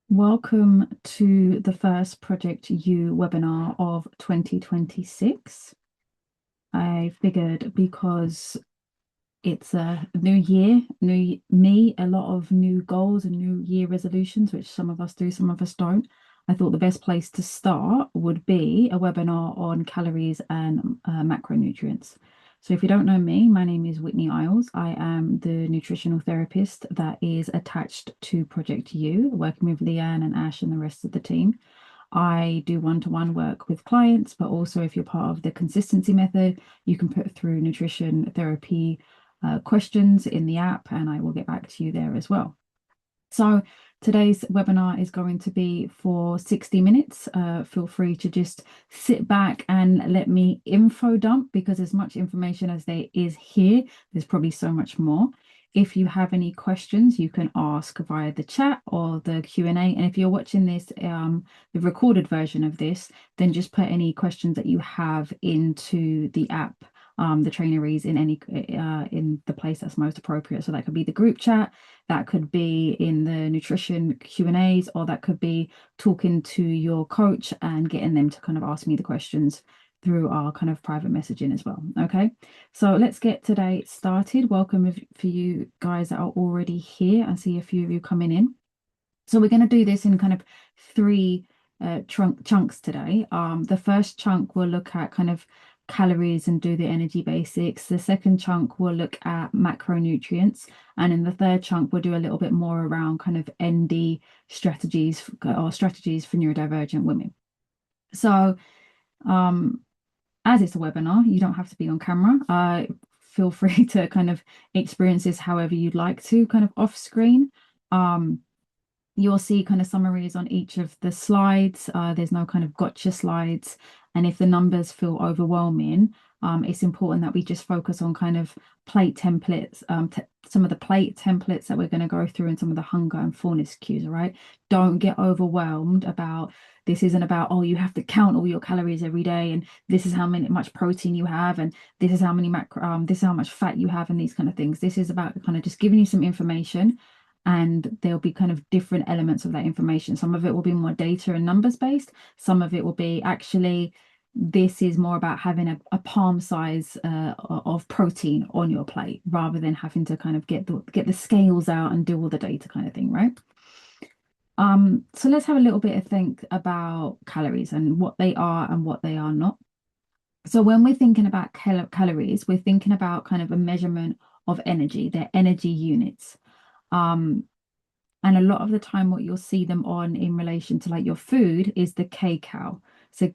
Welcome to the first Project U webinar of 2026. I figured because it's a new year, new me, a lot of new goals and new year resolutions, which some of us do, some of us don't. I thought the best place to start would be a webinar on calories and macronutrients. So if you don't know me, my name is Whitney Isles. I am the nutritional therapist that is attached to Project U, working with Leanne and Ash and the rest of the team. I do one-to-one work with clients, but also if you're part of the consistency method, you can put through nutrition therapy questions in the app, and I will get back to you there as well. So today's webinar is going to be for 60 minutes. Feel free to just sit back and let me info dump, because as much information as there is here, there's probably so much more. If you have any questions, you can ask via the chat or the Q&A. And if you're watching this, the recorded version of this, then just put any questions that you have into the app, the traineries in the place that's most appropriate. So that could be the group chat, that could be in the nutrition Q&As, or that could be talking to your coach and getting them to kind of ask me the questions through our kind of private messaging as well. Okay, so let's get today started. Welcome for you guys that are already here. I see a few of you coming in. So we're going to do this in kind of three chunks today. The first chunk we'll look at kind of calories and do the energy basics. The second chunk we'll look at macronutrients, and in the third chunk we'll do a little bit more around kind of ND strategies or strategies for neurodivergent women. So as it's a webinar, you don't have to be on camera. Feel free to kind of experience this however you'd like to, kind of off screen. You'll see kind of summaries on each of the slides. There's no kind of gotcha slides. And if the numbers feel overwhelming, it's important that we just focus on kind of plate templates, some of the plate templates that we're going to go through, and some of the hunger and fullness cues, all right? Don't get overwhelmed about, this isn't about, oh, you have to count all your calories every day, and this is how much protein you have, and this is how many this is how much fat you have, and these kind of things. This is about kind of just giving you some information, and there'll be kind of different elements of that information. Some of it will be more data and numbers based. Some of it will be actually, this is more about having a palm size of protein on your plate, rather than having to kind of get the scales out and do all the data kind of thing, right? So let's have a little bit of think about calories and what they are and what they are not. So when we're thinking about calories, we're thinking about kind of a measurement of energy, their energy units. And a lot of the time what you'll see them on in relation to like your food is the kcal. So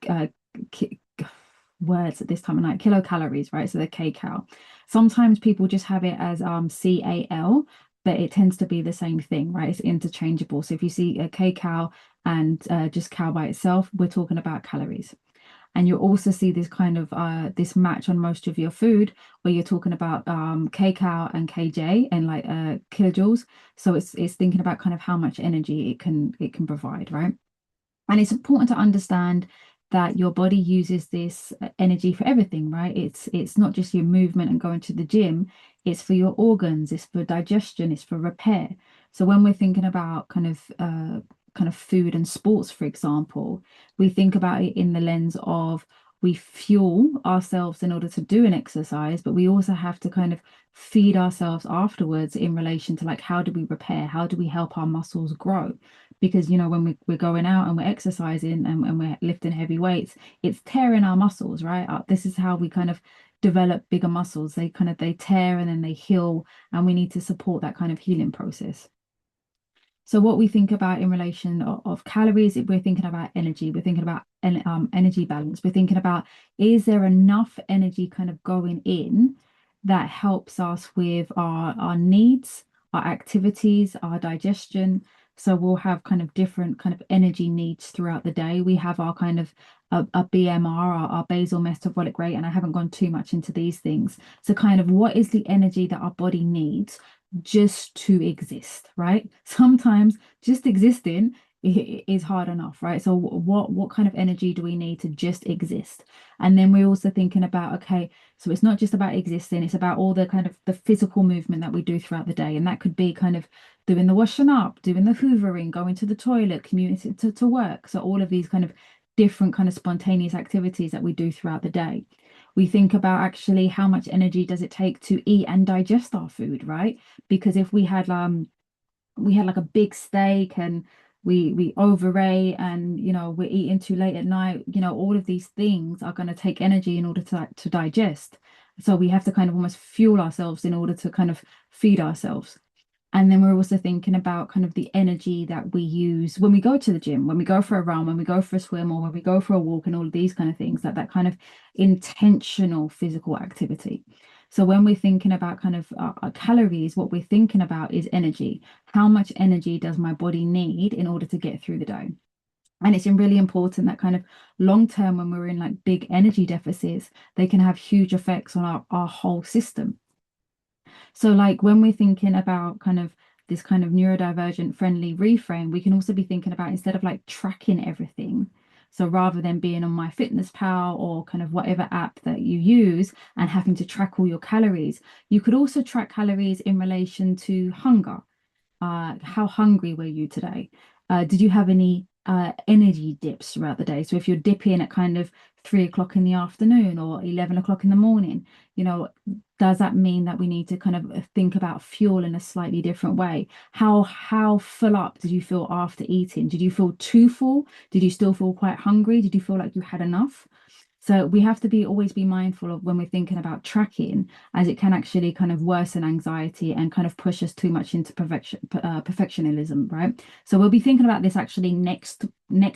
words at this time of night, kilocalories, right? So the kcal. Sometimes people just have it as cal, but it tends to be the same thing, right? It's interchangeable. So if you see a kcal and just cal by itself, we're talking about calories. And you also see this kind of this match on most of your food, where you're talking about kcal and kj and like kilojoules. So it's thinking about kind of how much energy it can provide, right? And it's important to understand that your body uses this energy for everything, right? It's not just your movement and going to the gym, it's for your organs, it's for digestion, it's for repair. So when we're thinking about kind of food and sports, for example, we think about it in the lens of, we fuel ourselves in order to do an exercise, but we also have to kind of feed ourselves afterwards in relation to like, how do we repair? How do we help our muscles grow? Because, you know, when we're going out and we're exercising and we're lifting heavy weights, it's tearing our muscles, right? This is how we kind of develop bigger muscles. They tear and then they heal, and we need to support that kind of healing process. So what we think about in relation of calories, if we're thinking about energy, we're thinking about energy balance. We're thinking about, is there enough energy kind of going in that helps us with our needs, our activities, our digestion. So we'll have kind of different kind of energy needs throughout the day. We have our kind of a BMR, our basal metabolic rate, and I haven't gone too much into these things. So kind of, what is the energy that our body needs just to exist, right? Sometimes just existing is hard enough, right? So what kind of energy do we need to just exist? And then we're also thinking about, okay, so it's not just about existing, it's about all the kind of the physical movement that we do throughout the day. And that could be kind of doing the washing up, doing the hoovering, going to the toilet, commuting to work. So all of these kind of different kind of spontaneous activities that we do throughout the day. We think about actually how much energy does it take to eat and digest our food, right? Because if we had like a big steak and we overate and we're eating too late at night, all of these things are going to take energy in order to digest. So we have to kind of almost fuel ourselves in order to kind of feed ourselves. And then we're also thinking about kind of the energy that we use when we go to the gym, when we go for a run, when we go for a swim, or when we go for a walk, and all of these kind of things, that kind of intentional physical activity. So when we're thinking about kind of our calories, what we're thinking about is energy. How much energy does my body need in order to get through the day? And it's really important that kind of long term, when we're in like big energy deficits, they can have huge effects on our whole system. So, like when we're thinking about kind of this kind of neurodivergent friendly reframe, we can also be thinking about, instead of like tracking everything. So rather than being on MyFitnessPal or kind of whatever app that you use and having to track all your calories, you could also track calories in relation to hunger. How hungry were you today? Did you have any energy dips throughout the day? So if you're dipping at kind of 3 o'clock in the afternoon or 11 o'clock in the morning, you know, does that mean that we need to kind of think about fuel in a slightly different way? How full up did you feel after eating? Did you feel too full? Did you still feel quite hungry? Did you feel like you had enough? So we have to always be mindful of when we're thinking about tracking, as it can actually kind of worsen anxiety and kind of push us too much into perfectionism, right? So we'll be thinking about this actually next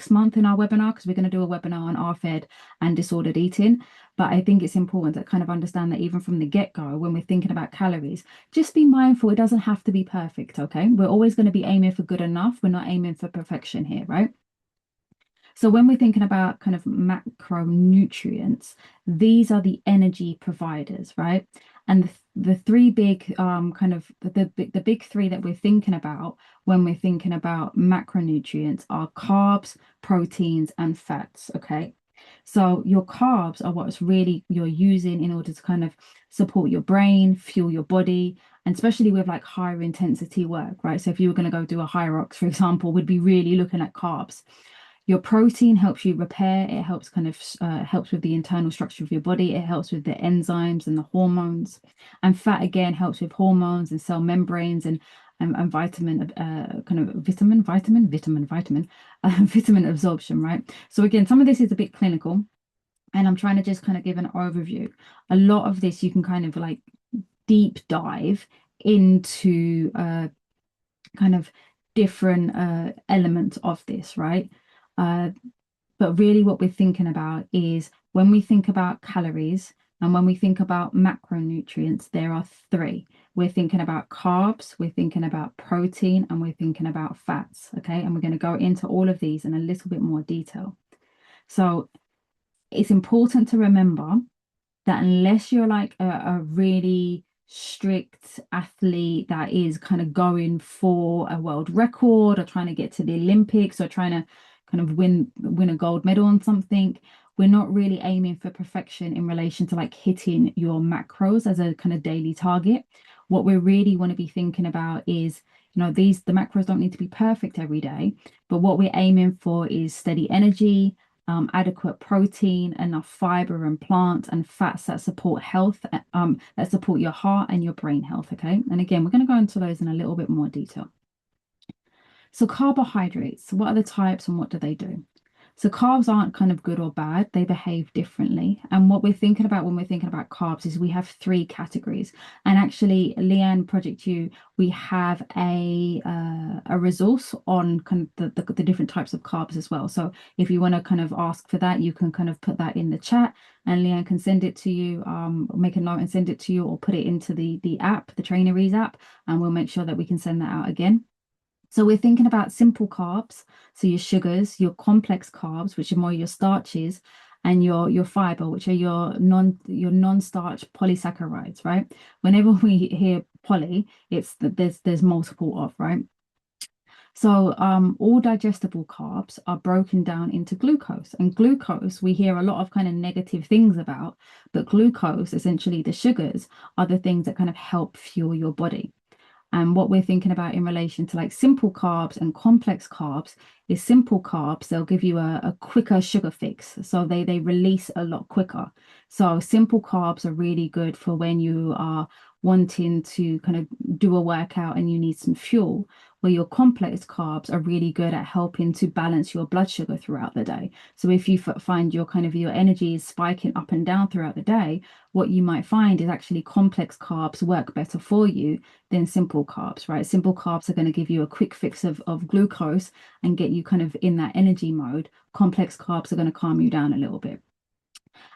month in our webinar, because we're going to do a webinar on RFED and disordered eating. But I think it's important to kind of understand that even from the get-go, when we're thinking about calories, just be mindful it doesn't have to be perfect, okay? We're always going to be aiming for good enough. We're not aiming for perfection here, right? So when we're thinking about kind of macronutrients, these are the energy providers, right? And the three big kind of the big three that we're thinking about when we're thinking about macronutrients are carbs, proteins, and fats. Okay. So your carbs are what's really you're using in order to kind of support your brain, fuel your body, and especially with like higher intensity work, right? So if you were going to go do a high rocks, for example, we'd be really looking at carbs. Your protein helps you repair. It helps kind of helps with the internal structure of your body. It helps with the enzymes and the hormones. And fat again helps with hormones and cell membranes and vitamin kind of vitamin absorption, right? So again, some of this is a bit clinical, and I'm trying to just kind of give an overview. A lot of this you can kind of like deep dive into kind of different elements of this, right? Uh, but really, what we're thinking about is when we think about calories and when we think about macronutrients, there are three. We're thinking about carbs, we're thinking about protein, and we're thinking about fats. Okay. And we're going to go into all of these in a little bit more detail. So it's important to remember that unless you're like a really strict athlete that is kind of going for a world record or trying to get to the Olympics or trying to kind of win a gold medal on something, we're not really aiming for perfection in relation to like hitting your macros as a kind of daily target. What we really want to be thinking about is, the macros don't need to be perfect every day, but what we're aiming for is steady energy, adequate protein, enough fiber and plants and fats that support health, that support your heart and your brain health. Okay. And again, we're going to go into those in a little bit more detail. So carbohydrates, what are the types and what do they do? So carbs aren't kind of good or bad, they behave differently. And what we're thinking about when we're thinking about carbs is we have three categories. And actually, Leanne, Project You, we have a resource on kind of the different types of carbs as well. So if you want to kind of ask for that, you can kind of put that in the chat and Leanne can send it to you, make a note and send it to you, or put it into the app, the Traineries app, and we'll make sure that we can send that out again. So we're thinking about simple carbs, so your sugars, your complex carbs, which are more your starches, and your fiber, which are your non-starch polysaccharides, right? Whenever we hear poly, it's that there's multiple of, right? So all digestible carbs are broken down into glucose. And glucose, we hear a lot of kind of negative things about, but glucose, essentially the sugars, are the things that kind of help fuel your body. And what we're thinking about in relation to like simple carbs and complex carbs is simple carbs, they'll give you a quicker sugar fix. So they release a lot quicker. So simple carbs are really good for when you are wanting to kind of do a workout and you need some fuel, where your complex carbs are really good at helping to balance your blood sugar throughout the day. So if you find your kind of your energy is spiking up and down throughout the day, what you might find is actually complex carbs work better for you than simple carbs, right? Simple carbs are going to give you a quick fix of glucose and get you kind of in that energy mode. Complex carbs are going to calm you down a little bit.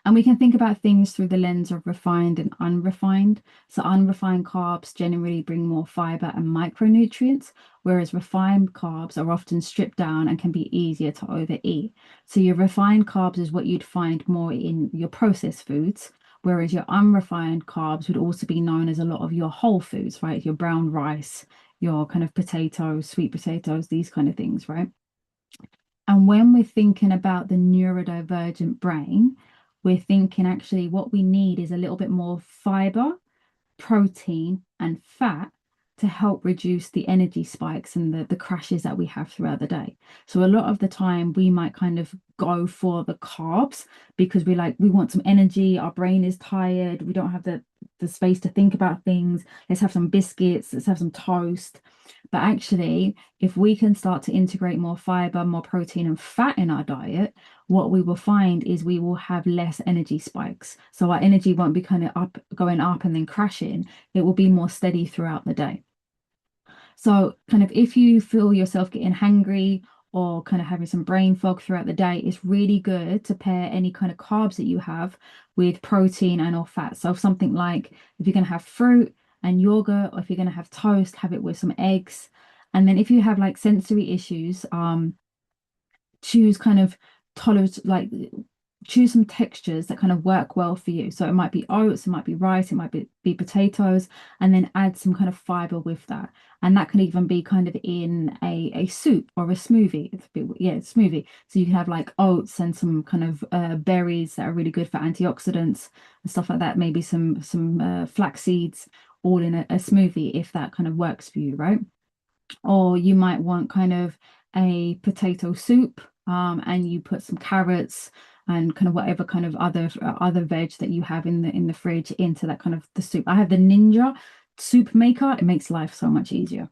And we can think about things through the lens of refined and unrefined. So unrefined carbs generally bring more fiber and micronutrients, whereas refined carbs are often stripped down and can be easier to overeat. So your refined carbs is what you'd find more in your processed foods, whereas your unrefined carbs would also be known as a lot of your whole foods, right? Your brown rice, your kind of potatoes, sweet potatoes, these kind of things, right? And when we're thinking about the neurodivergent brain, we're thinking actually what we need is a little bit more fiber, protein, and fat to help reduce the energy spikes and the crashes that we have throughout the day. So a lot of the time we might kind of go for the carbs because we want some energy, our brain is tired, we don't have the space to think about things. Let's have some biscuits, let's have some toast. But actually, if we can start to integrate more fiber, more protein, and fat in our diet, what we will find is we will have less energy spikes. So our energy won't be kind of going up and then crashing. It will be more steady throughout the day. So kind of if you feel yourself getting hangry or kind of having some brain fog throughout the day, it's really good to pair any kind of carbs that you have with protein and or fat. So something like if you're going to have fruit and yogurt, or if you're going to have toast, have it with some eggs. And then if you have like sensory issues, choose kind of tolerance, like choose some textures that kind of work well for you. So it might be oats, it might be rice, it might be potatoes, and then add some kind of fiber with that. And that can even be kind of in a soup or a smoothie. It's a bit, yeah, smoothie. So you can have like oats and some kind of berries that are really good for antioxidants and stuff like that. Maybe some flax seeds all in a smoothie if that kind of works for you, right? Or you might want kind of a potato soup, and you put some carrots and kind of whatever kind of other veg that you have in the fridge into that kind of the soup. I have the Ninja soup maker. It makes life so much easier.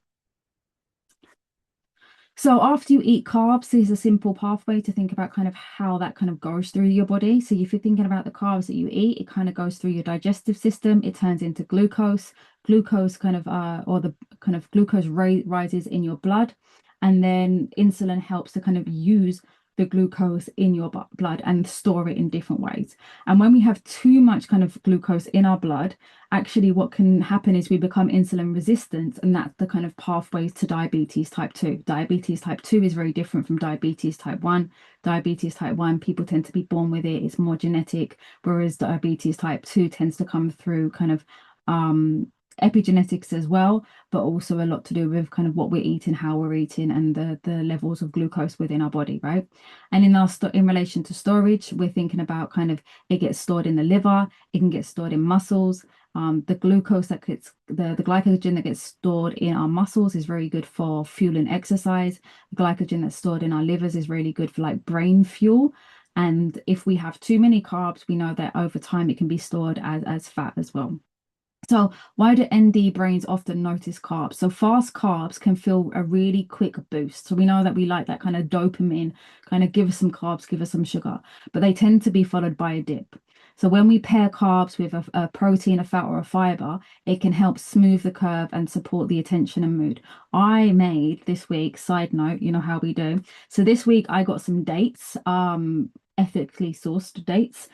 So after you eat carbs, there's a simple pathway to think about kind of how that kind of goes through your body. So if you're thinking about the carbs that you eat, it kind of goes through your digestive system. It turns into glucose. Glucose kind of or the kind of glucose rises in your blood, and then insulin helps to kind of use the glucose in your blood and store it in different ways. And when we have too much kind of glucose in our blood, actually what can happen is we become insulin resistant, and that's the kind of pathways to diabetes type 2. Diabetes type 2 is very different from diabetes type 1. Diabetes type 1, people tend to be born with it, it's more genetic, whereas diabetes type 2 tends to come through kind of epigenetics as well, but also a lot to do with kind of what we're eating, how we're eating, and the levels of glucose within our body, right? And in relation to storage, we're thinking about kind of it gets stored in the liver, it can get stored in muscles. The glucose that gets the glycogen that gets stored in our muscles is very good for fueling exercise. The glycogen that's stored in our livers is really good for like brain fuel. And if we have too many carbs, we know that over time it can be stored as fat as well. So why do ND brains often notice carbs? So fast carbs can feel a really quick boost. So we know that we like that kind of dopamine, kind of give us some carbs, give us some sugar, but they tend to be followed by a dip. So when we pair carbs with a protein, a fat, or a fiber, it can help smooth the curve and support the attention and mood. I made this week, side note, you know how we do. So this week I got some dates, ethically sourced dates,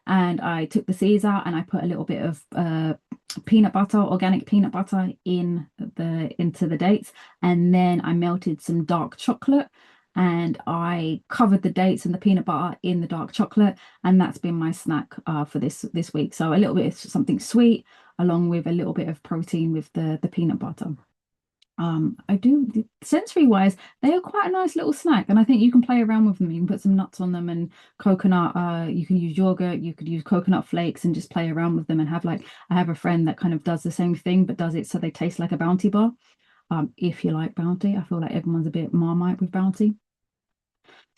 and I took the seeds out and I put a little bit of peanut butter, organic peanut butter into the dates, and then I melted some dark chocolate and I covered the dates and the peanut butter in the dark chocolate, and that's been my snack for this week. So a little bit of something sweet along with a little bit of protein with the peanut butter. I do sensory wise, they are quite a nice little snack, and I think you can play around with them. You can put some nuts on them and coconut. You can use yogurt, you could use coconut flakes and just play around with them and have like I have a friend that kind of does the same thing but does it so they taste like a Bounty bar. If you like Bounty, I feel like everyone's a bit Marmite with Bounty.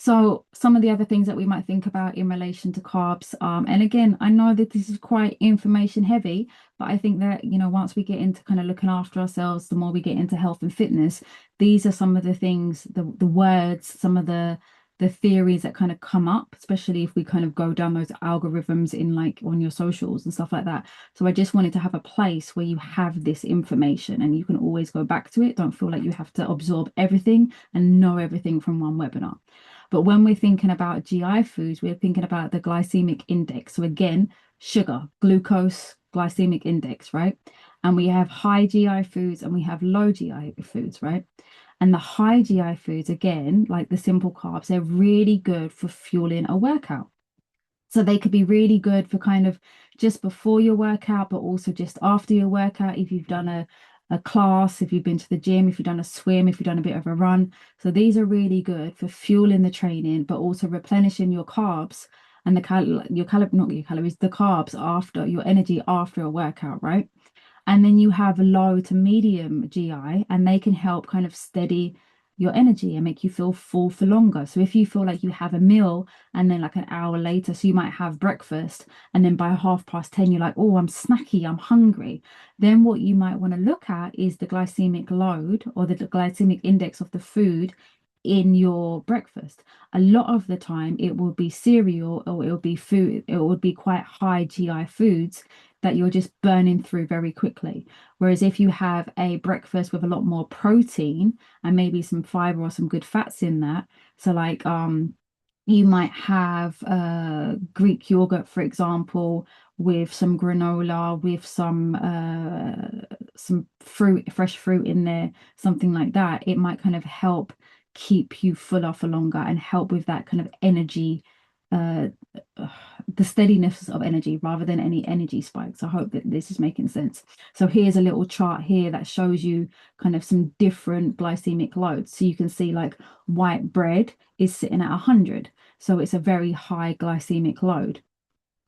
So some of the other things that we might think about in relation to carbs, and again, I know that this is quite information heavy, but I think that, once we get into kind of looking after ourselves, the more we get into health and fitness, these are some of the things, the words, some of the theories that kind of come up, especially if we kind of go down those algorithms in like on your socials and stuff like that. So I just wanted to have a place where you have this information and you can always go back to it. Don't feel like you have to absorb everything and know everything from one webinar. But when we're thinking about GI foods, we're thinking about the glycemic index. So again, sugar, glucose, glycemic index, right? And we have high GI foods and we have low GI foods, right? And the high GI foods, again, like the simple carbs, they're really good for fueling a workout. So they could be really good for kind of just before your workout, but also just after your workout, if you've done a class, if you've been to the gym, if you've done a swim, if you've done a bit of a run. So these are really good for fueling the training, but also replenishing your carbs and not your calories, the carbs after your energy after a workout, right? And then you have low to medium GI, and they can help kind of steady your energy and make you feel full for longer. So if you feel like you have a meal and then like an hour later, so you might have breakfast, and then by 10:30, you're like, oh, I'm snacky, I'm hungry. Then what you might want to look at is the glycemic load or the glycemic index of the food in your breakfast. A lot of the time it will be cereal or it will be food, it would be quite high GI foods that you're just burning through very quickly. Whereas if you have a breakfast with a lot more protein and maybe some fiber or some good fats in that, so like you might have Greek yogurt, for example, with some granola, with some fruit, fresh fruit in there, something like that. It might kind of help keep you fuller for longer and help with that kind of energy, uh, the steadiness of energy rather than any energy spikes. I hope that this is making sense. So here's a little chart here that shows you kind of some different glycemic loads. So you can see like white bread is sitting at 100. So it's a very high glycemic load.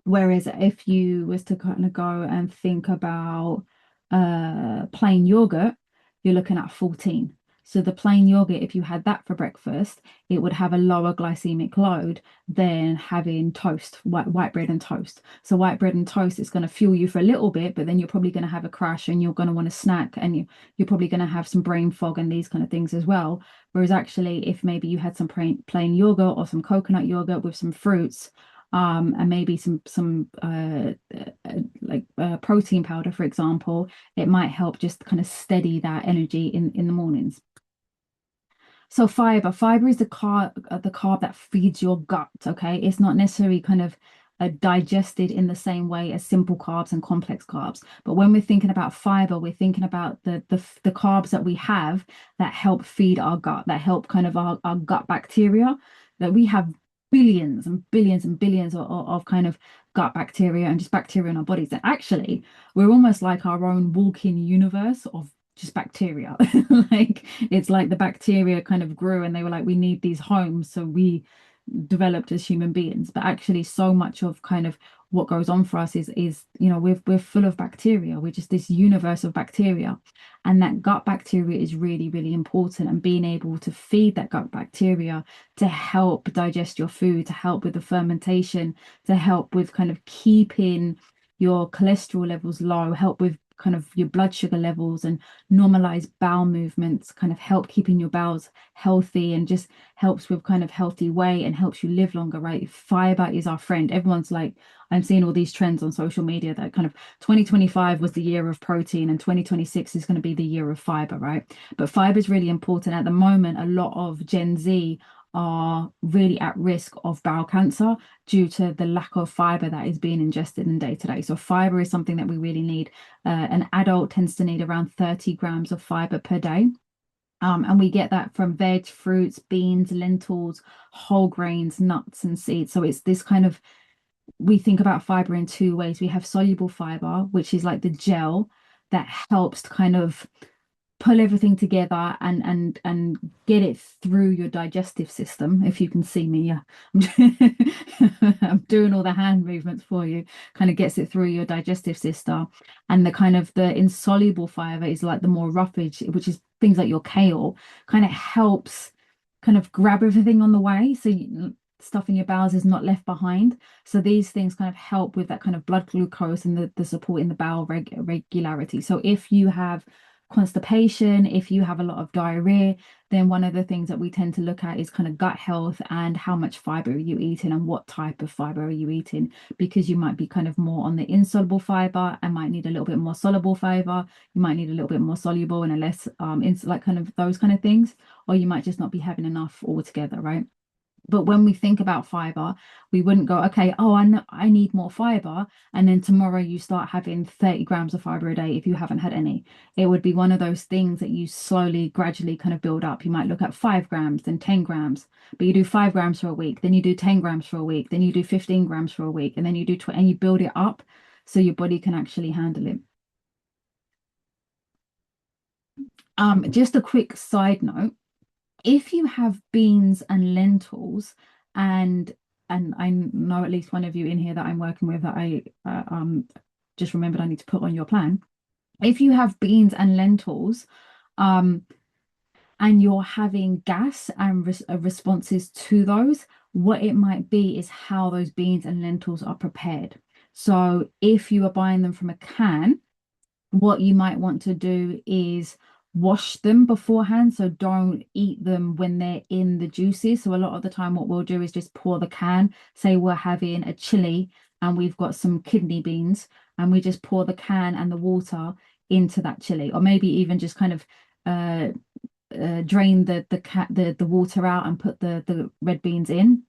Whereas if you was to kind of go and think about plain yogurt, you're looking at 14. So the plain yogurt, if you had that for breakfast, it would have a lower glycemic load than having toast, white bread and toast. So white bread and toast is going to fuel you for a little bit, but then you're probably going to have a crash and you're going to want to snack and you're probably going to have some brain fog and these kind of things as well. Whereas actually, if maybe you had some plain yogurt or some coconut yogurt with some fruits, and maybe some like protein powder, for example, it might help just kind of steady that energy in the mornings. So fiber is the carb that feeds your gut. Okay, it's not necessarily kind of digested in the same way as simple carbs and complex carbs. But when we're thinking about fiber, we're thinking about the carbs that we have that help feed our gut, that help kind of our gut bacteria. That we have billions and billions and billions of kind of gut bacteria and just bacteria in our bodies. And actually, we're almost like our own walk-in universe of just bacteria. Like it's like the bacteria kind of grew and they were like, we need these homes. So we developed as human beings. But actually so much of kind of what goes on for us is we're full of bacteria. We're just this universe of bacteria. And that gut bacteria is really, really important. And being able to feed that gut bacteria to help digest your food, to help with the fermentation, to help with kind of keeping your cholesterol levels low, help with kind of your blood sugar levels and normalize bowel movements, kind of help keeping your bowels healthy and just helps with kind of healthy weight and helps you live longer, right? Fiber is our friend. Everyone's like, I'm seeing all these trends on social media that kind of 2025 was the year of protein and 2026 is going to be the year of fiber, right? But fiber is really important. At the moment, a lot of Gen Z are really at risk of bowel cancer due to the lack of fiber that is being ingested in day to day. So fiber is something that we really need. An adult tends to need around 30 grams of fiber per day. And we get that from veg, fruits, beans, lentils, whole grains, nuts, and seeds. So it's this kind of, we think about fiber in two ways. We have soluble fiber, which is like the gel that helps to kind of pull everything together and get it through your digestive system. If you can see me, yeah, I'm doing all the hand movements for you. Kind of gets it through your digestive system, and the kind of the insoluble fiber is like the more roughage, which is things like your kale, kind of helps kind of grab everything on the way, so stuff in your bowels is not left behind. So these things kind of help with that kind of blood glucose and the support in the bowel regularity. So if you have constipation, if you have a lot of diarrhea, then one of the things that we tend to look at is kind of gut health and how much fiber are you eating and what type of fiber are you eating, because you might be kind of more on the insoluble fiber and might need a little bit more soluble fiber. You might need a little bit more soluble and a less like kind of those kind of things, or you might just not be having enough altogether, right? But when we think about fiber, we wouldn't go, okay, oh, I need more fiber. And then tomorrow you start having 30 grams of fiber a day if you haven't had any. It would be one of those things that you slowly, gradually kind of build up. You might look at 5 grams, then 10 grams, but you do 5 grams for a week, then you do 10 grams for a week, then you do 15 grams for a week, and then you do 20, and you build it up so your body can actually handle it. Just a quick side note. If you have beans and lentils, and I know at least one of you in here that I'm working with that I just remembered I need to put on your plan. If you have beans and lentils, um, and you're having gas and responses to those, what it might be is how those beans and lentils are prepared. So if you are buying them from a can, what you might want to do is wash them beforehand. So don't eat them when they're in the juices. So a lot of the time, what we'll do is just pour the can. Say we're having a chili and we've got some kidney beans, and we just pour the can and the water into that chili, or maybe even just kind of drain the water out and put the red beans in,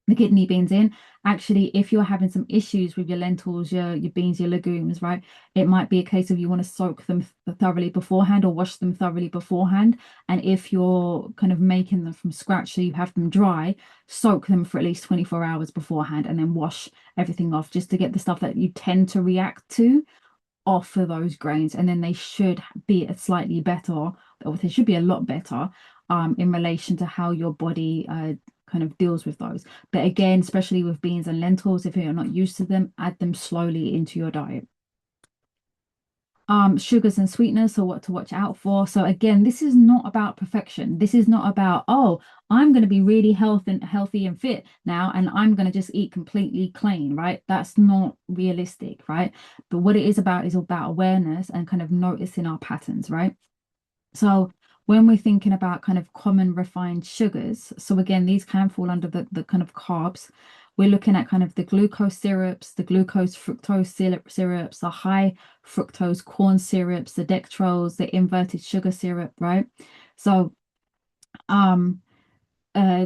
the kidney beans in. Actually, if you're having some issues with your lentils, your beans, your legumes, right, it might be a case of you want to soak them thoroughly beforehand or wash them thoroughly beforehand. And if you're kind of making them from scratch, so you have them dry, soak them for at least 24 hours beforehand and then wash everything off, just to get the stuff that you tend to react to off of those grains. And then they should be a slightly better, or they should be a lot better in relation to how your body kind of deals with those. But again, especially with beans and lentils, if you're not used to them, add them slowly into your diet. Sugars and sweeteners, so what to watch out for. So again, this is not about perfection. This is not about, oh, I'm going to be really healthy and fit now, and I'm going to just eat completely clean, right? That's not realistic, right? But what it is about awareness and kind of noticing our patterns, right? So when we're thinking about kind of common refined sugars, so again, these can fall under the kind of carbs. We're looking at kind of the glucose syrups, the glucose fructose syrups, the high fructose corn syrups, the dextrose, the inverted sugar syrup, right? So um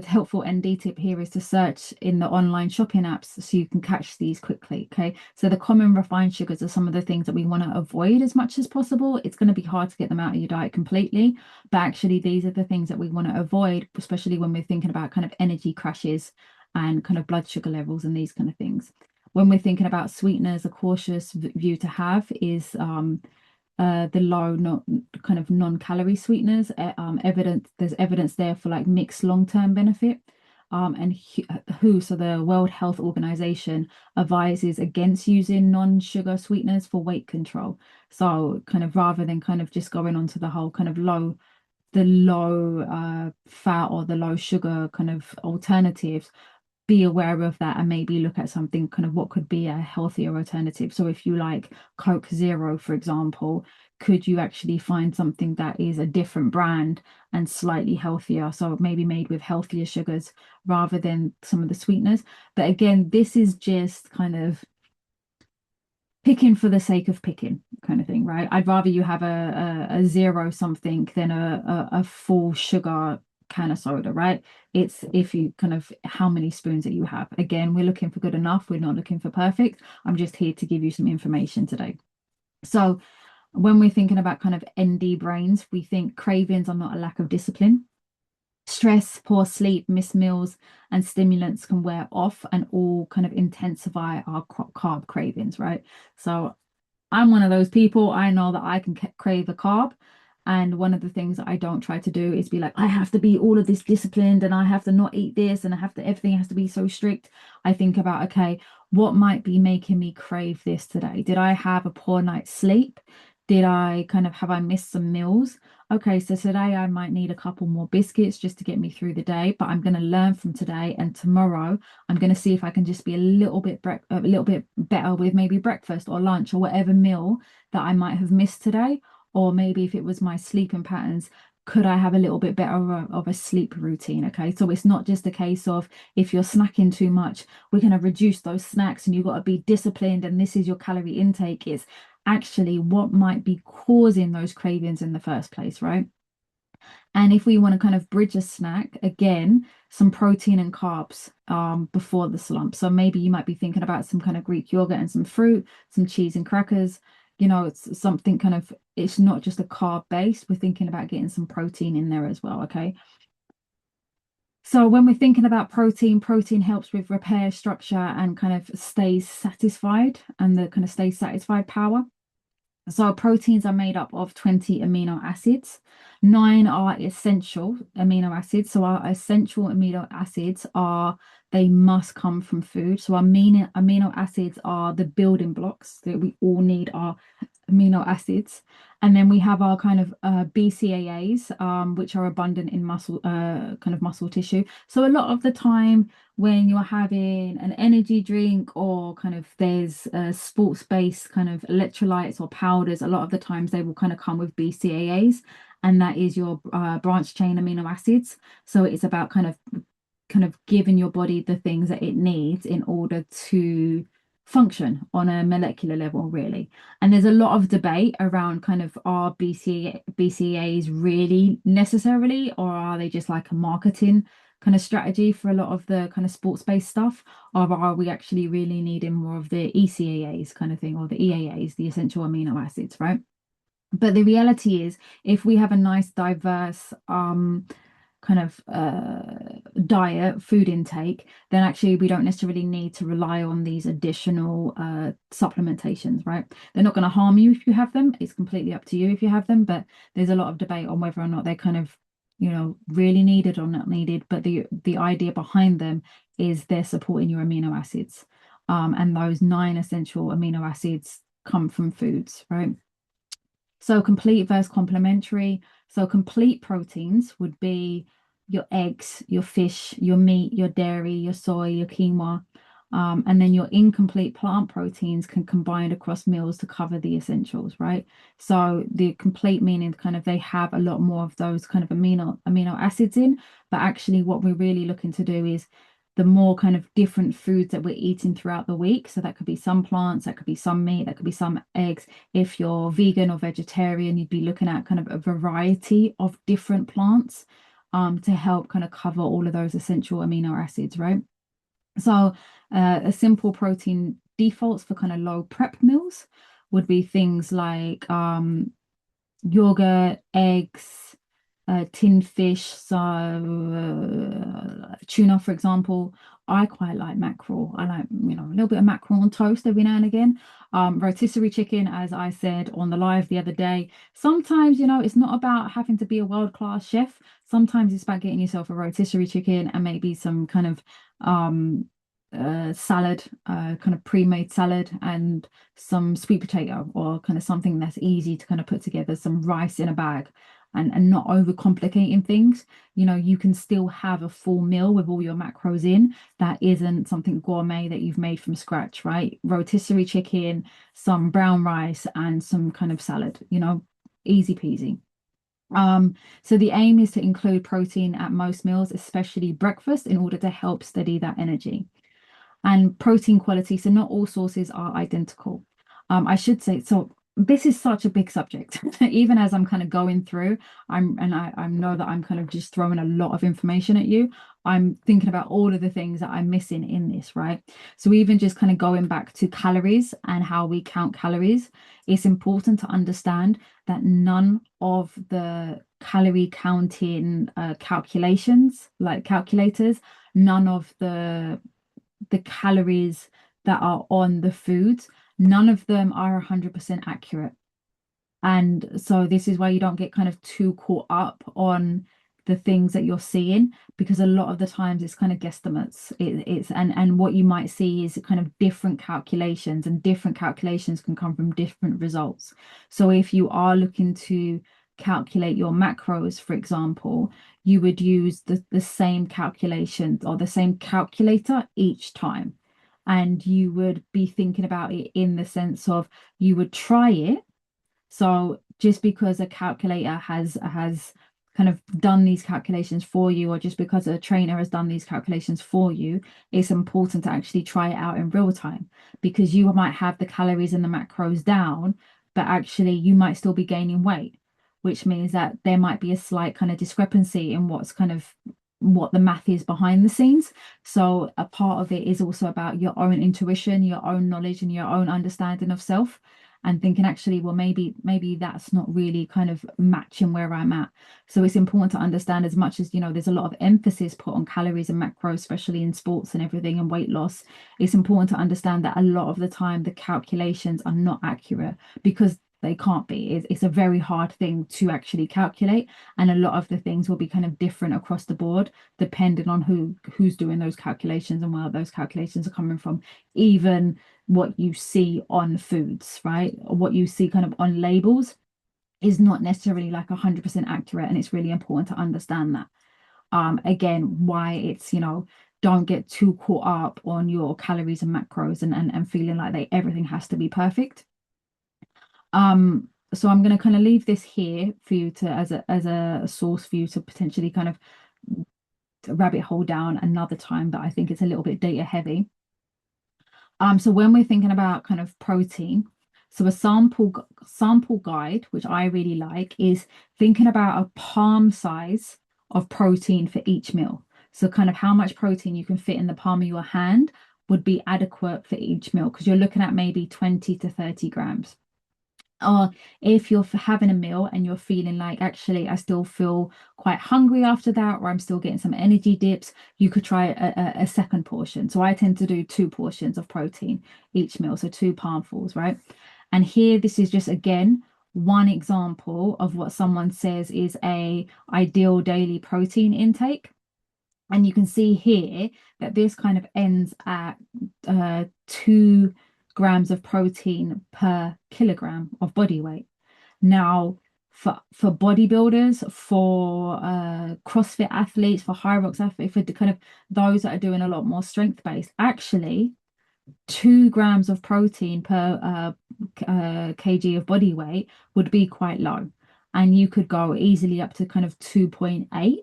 helpful ND tip here is to search in the online shopping apps so you can catch these quickly. Okay, so the common refined sugars are some of the things that we want to avoid as much as possible. It's going to be hard to get them out of your diet completely, but actually these are the things that we want to avoid, especially when we're thinking about kind of energy crashes and kind of blood sugar levels and these kind of things. When we're thinking about sweeteners, a cautious view to have is the low, not kind of non-calorie sweeteners. There's evidence there for like mixed long-term benefit. And WHO, so the World Health Organization, advises against using non-sugar sweeteners for weight control. So kind of rather than kind of just going on to the whole kind of the low fat or the low sugar kind of alternatives, be aware of that and maybe look at something kind of what could be a healthier alternative. So if you like Coke Zero, for example, could you actually find something that is a different brand and slightly healthier? So maybe made with healthier sugars rather than some of the sweeteners. But again, this is just kind of picking for the sake of picking kind of thing, right? I'd rather you have a zero something than a full sugar can of soda, right? It's if you kind of how many spoons that you have. Again, we're looking for good enough. We're not looking for perfect. I'm just here to give you some information today. So when we're thinking about kind of ND brains, we think cravings are not a lack of discipline. Stress, poor sleep, missed meals, and stimulants can wear off and all kind of intensify our carb cravings, right? So I'm one of those people. I know that I can crave a carb, And one of the things that I don't try to do is be like, I have to be all of this disciplined and I have to not eat this and I have to, everything has to be so strict. I think about, okay, what might be making me crave this today? Did I have a poor night's sleep? Did I kind of, have I missed some meals? Okay, so today I might need a couple more biscuits just to get me through the day, but I'm going to learn from today, and tomorrow I'm going to see if I can just be a little bit better with maybe breakfast or lunch or whatever meal that I might have missed today. Or maybe if it was my sleeping patterns, could I have a little bit better of a sleep routine? Okay, so it's not just a case of if you're snacking too much, we're going to reduce those snacks and you've got to be disciplined and this is your calorie intake. It's actually what might be causing those cravings in the first place, right? And if we want to kind of bridge a snack, again, some protein and carbs before the slump. So maybe you might be thinking about some kind of Greek yogurt and some fruit, some cheese and crackers. You know, it's something kind of, it's not just a carb base. We're thinking about getting some protein in there as well. Okay. So when we're thinking about protein, protein helps with repair, structure, and kind of stays satisfied, and the kind of stays satisfied power. So proteins are made up of 20 amino acids. Nine are essential amino acids. So our essential amino acids are, they must come from food. So our amino acids are the building blocks that we all need, our amino acids. And then we have our kind of BCAAs, which are abundant in muscle, kind of muscle tissue. So a lot of the time when you're having an energy drink or kind of there's sports-based kind of electrolytes or powders, a lot of the times they will kind of come with BCAAs, and that is your branch chain amino acids. So it's about kind of giving your body the things that it needs in order to function on a molecular level, really. And there's a lot of debate around kind of, are BCAAs really necessarily, or are they just like a marketing kind of strategy for a lot of the kind of sports-based stuff? Or are we actually really needing more of the ECAAs kind of thing, or the EAAs, the essential amino acids, right? But the reality is, if we have a nice diverse kind of diet, food intake, then actually we don't necessarily need to rely on these additional supplementations, right? They're not going to harm you if you have them. It's completely up to you if you have them, but there's a lot of debate on whether or not they're kind of, really needed or not needed. But the idea behind them is they're supporting your amino acids. And those nine essential amino acids come from foods, right? So complete versus complementary. So complete proteins would be your eggs, your fish, your meat, your dairy, your soy, your quinoa. And then your incomplete plant proteins can combine across meals to cover the essentials, right? So the complete meaning kind of they have a lot more of those kind of amino acids in, but actually what we're really looking to do is the more kind of different foods that we're eating throughout the week. So that could be some plants, that could be some meat, that could be some eggs. If you're vegan or vegetarian, you'd be looking at kind of a variety of different plants to help kind of cover all of those essential amino acids, right? So a simple protein defaults for kind of low prep meals would be things like yogurt, eggs, tinned fish, so tuna, for example. I quite like mackerel. I like, a little bit of mackerel on toast every now and again. Rotisserie chicken, as I said on the live the other day. Sometimes, it's not about having to be a world-class chef. Sometimes it's about getting yourself a rotisserie chicken and maybe some kind of salad, kind of pre-made salad, and some sweet potato, or kind of something that's easy to kind of put together, some rice in a bag, and not overcomplicating things. You can still have a full meal with all your macros in that isn't something gourmet that you've made from scratch, right? Rotisserie chicken, some brown rice, and some kind of salad, easy peasy. So the aim is to include protein at most meals, especially breakfast, in order to help steady that energy. And protein quality. So not all sources are identical. I should say, so this is such a big subject. Even as I'm kind of going through, I know that I'm kind of just throwing a lot of information at you. I'm thinking about all of the things that I'm missing in this, right? So even just kind of going back to calories and how we count calories, it's important to understand that none of the calorie counting calculations, like calculators, none of the calories that are on the foods, none of them are 100% accurate. And so this is why you don't get kind of too caught up on the things that you're seeing, because a lot of the times it's kind of guesstimates. It's and what you might see is kind of different calculations, and different calculations can come from different results. So if you are looking to calculate your macros, for example, you would use the same calculations or the same calculator each time. And you would be thinking about it in the sense of you would try it, so just because a calculator has kind of done these calculations for you, or just because a trainer has done these calculations for you, it's important to actually try it out in real time, because you might have the calories and the macros down, but actually you might still be gaining weight, which means that there might be a slight kind of discrepancy in what's kind of what the math is behind the scenes. So a part of it is also about your own intuition, your own knowledge, and your own understanding of self, and thinking actually, well, maybe that's not really kind of matching where I'm at. So it's important to understand, as much as, there's a lot of emphasis put on calories and macros, especially in sports and everything and weight loss. It's important to understand that a lot of the time the calculations are not accurate, because they can't be. It's a very hard thing to actually calculate, and a lot of the things will be kind of different across the board depending on who's doing those calculations and where those calculations are coming from. Even what you see on foods, right? Or what you see kind of on labels is not necessarily like 100% accurate. And it's really important to understand that. Again, why it's, don't get too caught up on your calories and macros, and feeling like everything has to be perfect. So I'm going to kind of leave this here for you to, as a source for you to potentially kind of rabbit hole down another time, but I think it's a little bit data heavy. So when we're thinking about kind of protein, so a sample guide, which I really like, is thinking about a palm size of protein for each meal. So kind of how much protein you can fit in the palm of your hand would be adequate for each meal, because you're looking at maybe 20 to 30 grams. Or if you're having a meal and you're feeling like, actually, I still feel quite hungry after that, or I'm still getting some energy dips, you could try a second portion. So I tend to do 2 portions of protein each meal, so 2 palmfuls, right? And here, this is just, again, one example of what someone says is a ideal daily protein intake. And you can see here that this kind of ends at 2 grams of protein per kilogram of body weight. Now, for bodybuilders, for CrossFit athletes, for high rocks athletes, for the kind of those that are doing a lot more strength based, actually 2 grams of protein per kg of body weight would be quite low. And you could go easily up to kind of 2.8.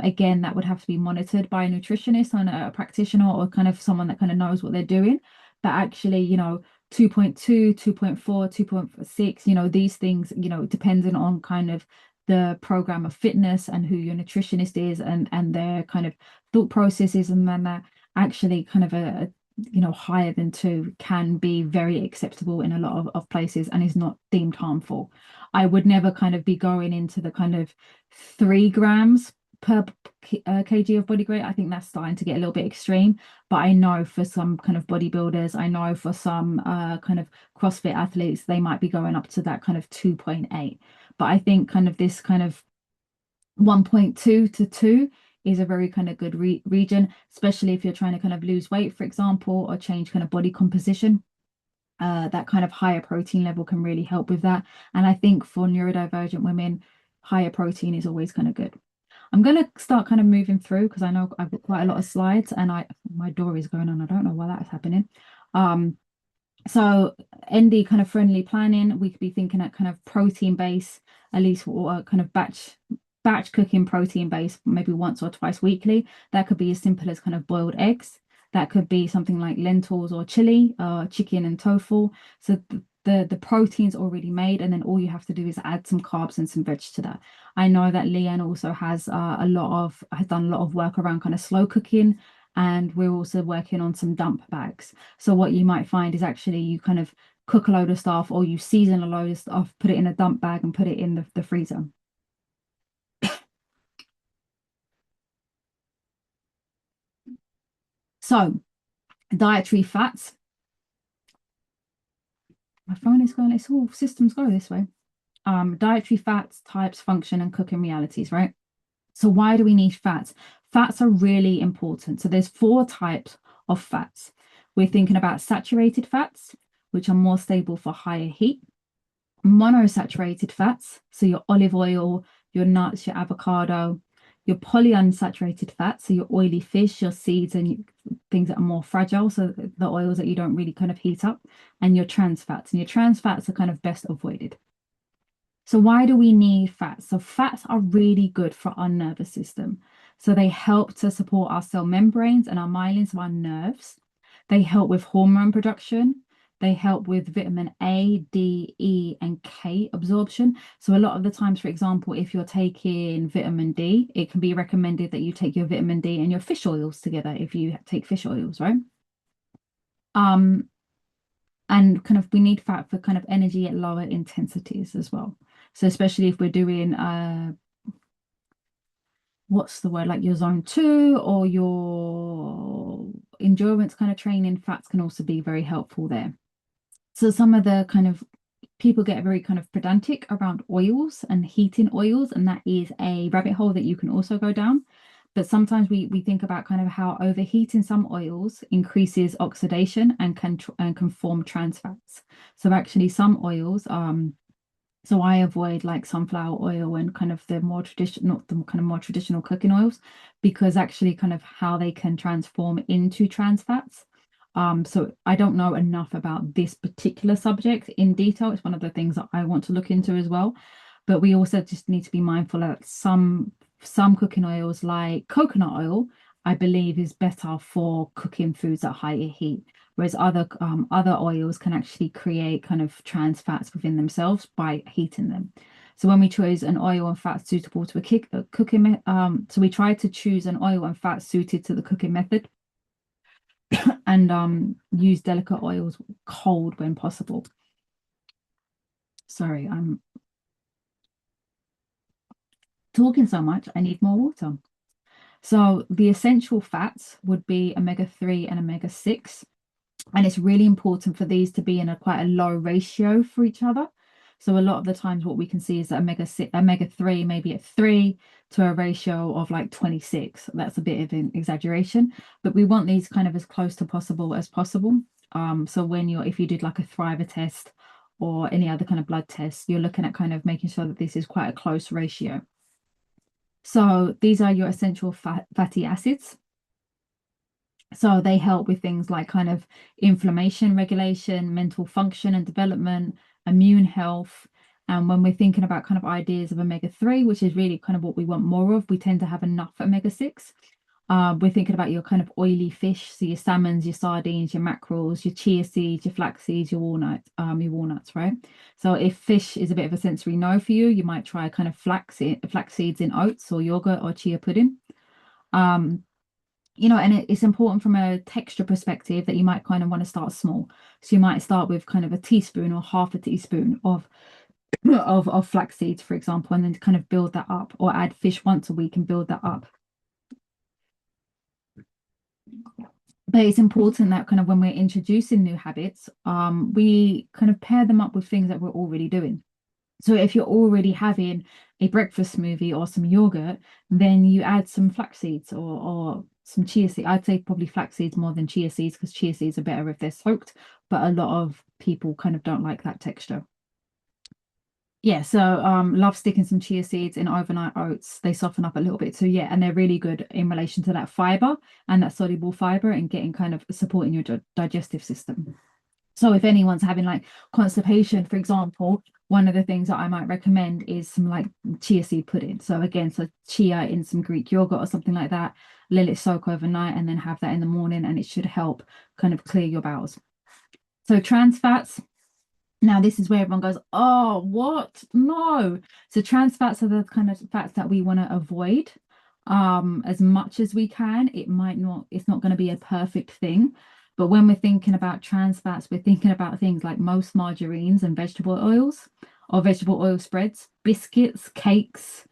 Again, that would have to be monitored by a nutritionist and a practitioner, or kind of someone that kind of knows what they're doing. But actually, 2.2, 2.4, 2.6, these things, depending on kind of the program of fitness and who your nutritionist is, and their kind of thought processes, and then that actually kind of a higher than 2 can be very acceptable in a lot of places, and is not deemed harmful. I would never kind of be going into the kind of 3 grams per kg of body weight. I think that's starting to get a little bit extreme, but I know for some kind of bodybuilders, I know for some kind of CrossFit athletes, they might be going up to that kind of 2.8. But I think kind of this kind of 1.2 to 2 is a very kind of good region, especially if you're trying to kind of lose weight, for example, or change kind of body composition. That kind of higher protein level can really help with that. And I think for neurodivergent women, higher protein is always kind of good. I'm going to start kind of moving through, because I know I've got quite a lot of slides, and my door is going on. I don't know why that is happening. So ND kind of friendly planning, we could be thinking at kind of protein base, at least, or kind of batch cooking protein base, maybe once or twice weekly. That could be as simple as kind of boiled eggs. That could be something like lentils or chili, chicken and tofu. So the protein's already made, and then all you have to do is add some carbs and some veg to that. I know that Leanne also has done a lot of work around kind of slow cooking, and we're also working on some dump bags. So what you might find is actually you kind of cook a load of stuff, or you season a load of stuff, put it in a dump bag and put it in the freezer. So dietary fats. My phone is going, it's all systems go this way. Dietary fats, types, function, and cooking realities, right? So why do we need fats? Fats are really important. So there's four types of fats. We're thinking about saturated fats, which are more stable for higher heat. Monosaturated fats, so your olive oil, your nuts, your avocado, your polyunsaturated fats, so your oily fish, your seeds, and things that are more fragile, so the oils that you don't really kind of heat up, and your trans fats. And your trans fats are kind of best avoided. So why do we need fats? So fats are really good for our nervous system. So they help to support our cell membranes and our myelin, so our nerves. They help with hormone production. They help with vitamin A, D, E, and K absorption. So a lot of the times, for example, if you're taking vitamin D, it can be recommended that you take your vitamin D and your fish oils together if you take fish oils, right? Um, and kind of we need fat for kind of energy at lower intensities as well. So especially if we're doing what's the word, like your zone two or your endurance kind of training, fats can also be very helpful there. So some of the kind of people get very kind of pedantic around oils and heating oils, and that is a rabbit hole that you can also go down. But sometimes we think about kind of how overheating some oils increases oxidation and can form trans fats. So actually some oils so I avoid like sunflower oil and kind of the more traditional, not the kind of more traditional cooking oils, because actually kind of how they can transform into trans fats. So I don't know enough about this particular subject in detail. It's one of the things that I want to look into as well. But we also just need to be mindful that some cooking oils like coconut oil, I believe is better for cooking foods at higher heat, whereas other oils can actually create kind of trans fats within themselves by heating them. So when we choose an oil and fat suitable to a cooking, so we try to choose an oil and fat suited to the cooking method, and use delicate oils cold when possible. Sorry, I'm talking so much. I need more water. So the essential fats would be omega-3 and omega-6. And it's really important for these to be in a quite a low ratio for each other. So a lot of the times what we can see is that omega-3 maybe at 3 to a ratio of like 26. That's a bit of an exaggeration, but we want these kind of as close to possible as possible. So if you did like a Thriver test or any other kind of blood test, you're looking at kind of making sure that this is quite a close ratio. So these are your essential fatty acids. So they help with things like kind of inflammation regulation, mental function and development, immune health. And when we're thinking about kind of ideas of omega-3, which is really kind of what we want more of, we tend to have enough omega-6. We're thinking about your kind of oily fish, so your salmons, your sardines, your mackerels, your chia seeds, your flax seeds, your walnuts, right? So if fish is a bit of a sensory no for you, you might try kind of flax seeds in oats or yogurt or chia pudding. Um, and it's important from a texture perspective that you might kind of want to start small. So you might start with kind of a teaspoon or half a teaspoon of flax seeds, for example, and then kind of build that up, or add fish once a week and build that up. But it's important that kind of when we're introducing new habits, we kind of pair them up with things that we're already doing. So if you're already having a breakfast smoothie or some yogurt, then you add some flax seeds or some chia seeds. I'd say probably flax seeds more than chia seeds, because chia seeds are better if they're soaked, but a lot of people kind of don't like that texture. Yeah, so love sticking some chia seeds in overnight oats. They soften up a little bit. So yeah, and they're really good in relation to that fiber and that soluble fiber and getting kind of supporting your digestive system. So if anyone's having like constipation, for example, one of the things that I might recommend is some like chia seed pudding. So again, so chia in some Greek yogurt or something like that, let it soak overnight and then have that in the morning, and it should help kind of clear your bowels. So trans fats. Now, this is where everyone goes, oh, what? No. So trans fats are the kind of fats that we want to avoid as much as we can. It's not going to be a perfect thing. But when we're thinking about trans fats, we're thinking about things like most margarines and vegetable oils or vegetable oil spreads, biscuits, cakes,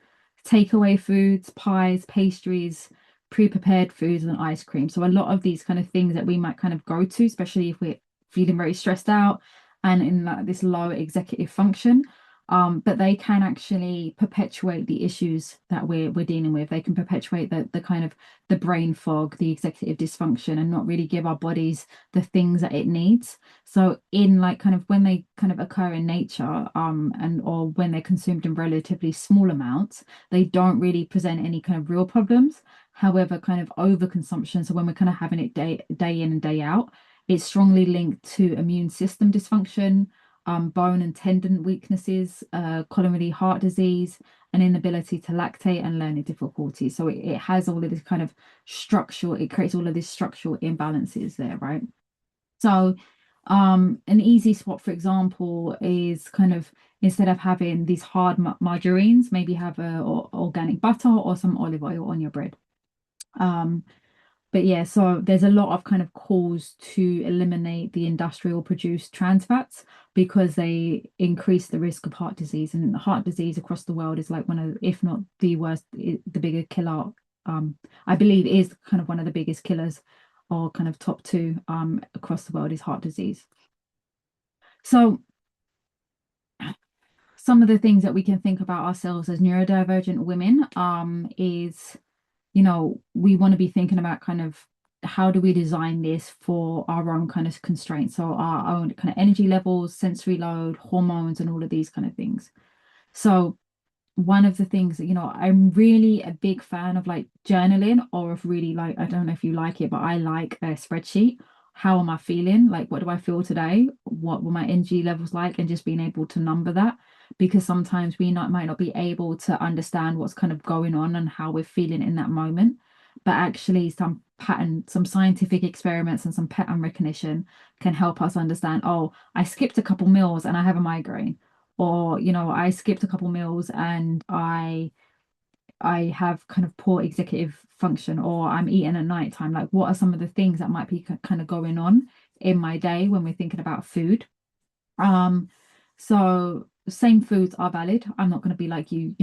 takeaway foods, pies, pastries, pre-prepared foods, and ice cream. So a lot of these kind of things that we might kind of go to, especially if we're feeling very stressed out and in like this low executive function. But they can actually perpetuate the issues that we're dealing with. They can perpetuate the kind of the brain fog, the executive dysfunction, and not really give our bodies the things that it needs. So in like kind of when they kind of occur in nature, and or when they're consumed in relatively small amounts, they don't really present any kind of real problems. However, kind of overconsumption, so when we're kind of having it day in and day out, it's strongly linked to immune system dysfunction, bone and tendon weaknesses, coronary heart disease, an inability to lactate, and learning difficulties. So it has all of this kind of structural, it creates all of these structural imbalances there, right? So an easy swap, for example, is kind of instead of having these hard margarines, maybe have a organic butter or some olive oil on your bread. Um, but yeah, so there's a lot of kind of calls to eliminate the industrial produced trans fats because they increase the risk of heart disease. And heart disease across the world is like one of, if not the worst, the bigger killer. I believe is kind of one of the biggest killers or kind of top two across the world is heart disease. So some of the things that we can think about ourselves as neurodivergent women is we want to be thinking about kind of how do we design this for our own kind of constraints, so our own kind of energy levels, sensory load, hormones, and all of these kind of things. So one of the things that, I'm really a big fan of like journaling or of really like, I don't know if you like it, but I like a spreadsheet. How am I feeling? Like, what do I feel today? What were my energy levels like? And just being able to number that because sometimes we might not be able to understand what's kind of going on and how we're feeling in that moment. But actually, some scientific experiments and some pattern recognition can help us understand, oh, I skipped a couple meals and I have a migraine, or I skipped a couple meals and I have kind of poor executive function, or I'm eating at night time. Like, what are some of the things that might be kind of going on in my day when we're thinking about food? um so same foods are valid. I'm not going to be like in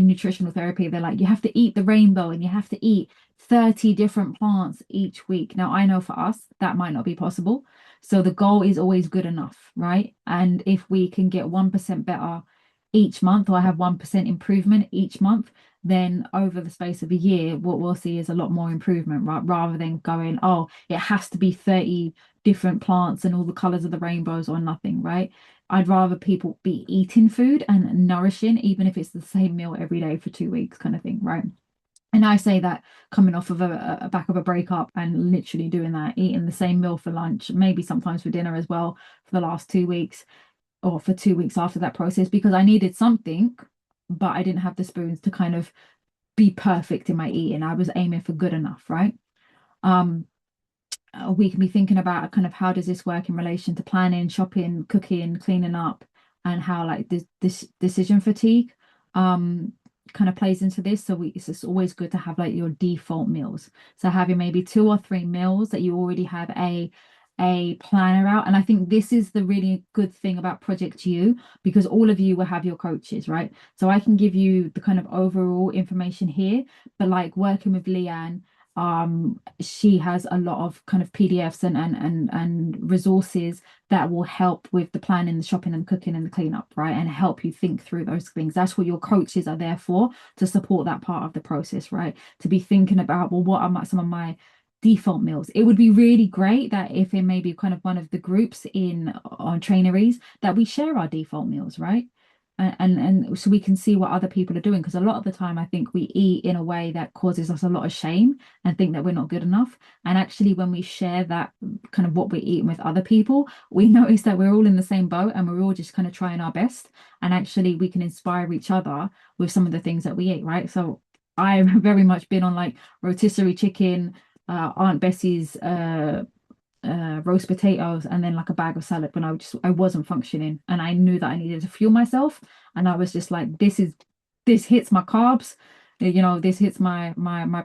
nutritional therapy they're like you have to eat the rainbow and you have to eat 30 different plants each week. Now I know for us that might not be possible, so the goal is always good enough, right? And if we can get 1% better each month, or have 1% improvement each month, then over the space of a year what we'll see is a lot more improvement, right? Rather than going, oh, it has to be 30 different plants and all the colors of the rainbows or nothing, right? I'd rather people be eating food and nourishing, even if it's the same meal every day for 2 weeks, kind of thing, right? And I say that coming off of a back of a breakup and literally doing that, eating the same meal for lunch, maybe sometimes for dinner as well, for the last 2 weeks or for 2 weeks after that process, because I needed something, but I didn't have the spoons to kind of be perfect in my eating. I was aiming for good enough, right? Um, we can be thinking about kind of how does this work in relation to planning, shopping, cooking, cleaning up, and how like this decision fatigue um kind of plays into this. So it's just always good to have like your default meals. So having maybe 2 or 3 meals that you already have a planner out. And I think this is the really good thing about Project You, because all of you will have your coaches, right? So I can give you the kind of overall information here, but like working with Leanne, she has a lot of kind of PDFs and resources that will help with the planning, the shopping and cooking and the cleanup, right? And help you think through those things. That's what your coaches are there for, to support that part of the process, right? To be thinking about, well, what are some of my default meals? It would be really great that if in maybe kind of one of the groups in on traineries that we share our default meals, right? And so we can see what other people are doing, because a lot of the time I think we eat in a way that causes us a lot of shame and think that we're not good enough. And actually when we share that kind of what we're eating with other people, we notice that we're all in the same boat and we're all just kind of trying our best, and actually we can inspire each other with some of the things that we eat, right? So I've very much been on like rotisserie chicken, Aunt Bessie's roast potatoes, and then like a bag of salad when I wasn't functioning and I knew that I needed to fuel myself. And I was just like, this hits my carbs, this hits my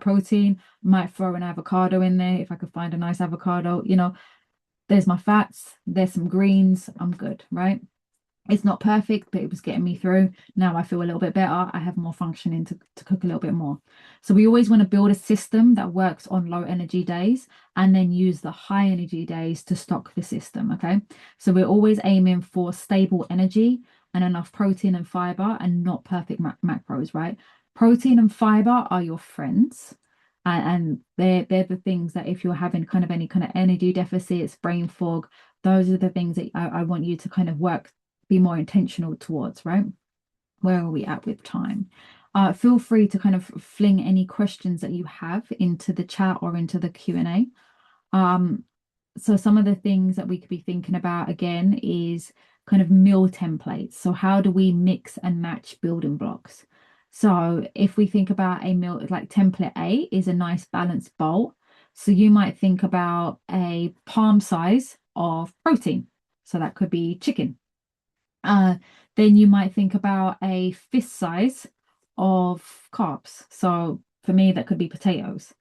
protein. Might throw an avocado in there if I could find a nice avocado. There's my fats, there's some greens, I'm good, right? It's not perfect, but it was getting me through. Now I feel a little bit better. I have more functioning to cook a little bit more. So we always want to build a system that works on low energy days and then use the high energy days to stock the system. Okay. So we're always aiming for stable energy, and enough protein and fiber and not perfect macros, right? Protein and fiber are your friends. And they're the things that if you're having kind of any kind of energy deficits, brain fog, those are the things that I want you to kind of be more intentional towards, right? Where are we at with time? Feel free to kind of fling any questions that you have into the chat or into the Q&A. So some of the things that we could be thinking about again is kind of meal templates. So how do we mix and match building blocks? So if we think about a meal, like template A is a nice balanced bowl. So you might think about a palm size of protein. So that could be chicken. Uh, then you might think about a fist size of carbs. So for me, that could be potatoes.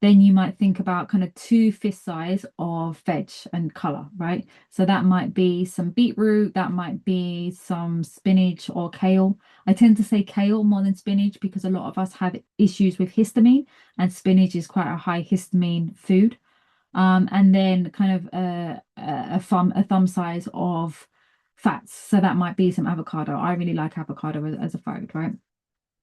Then you might think about kind of two fist size of veg and color, right? So that might be some beetroot, that might be some spinach or kale. I tend to say kale more than spinach because a lot of us have issues with histamine, and spinach is quite a high histamine food. And then kind of a thumb size of fats. So that might be some avocado. I really like avocado as a food, right?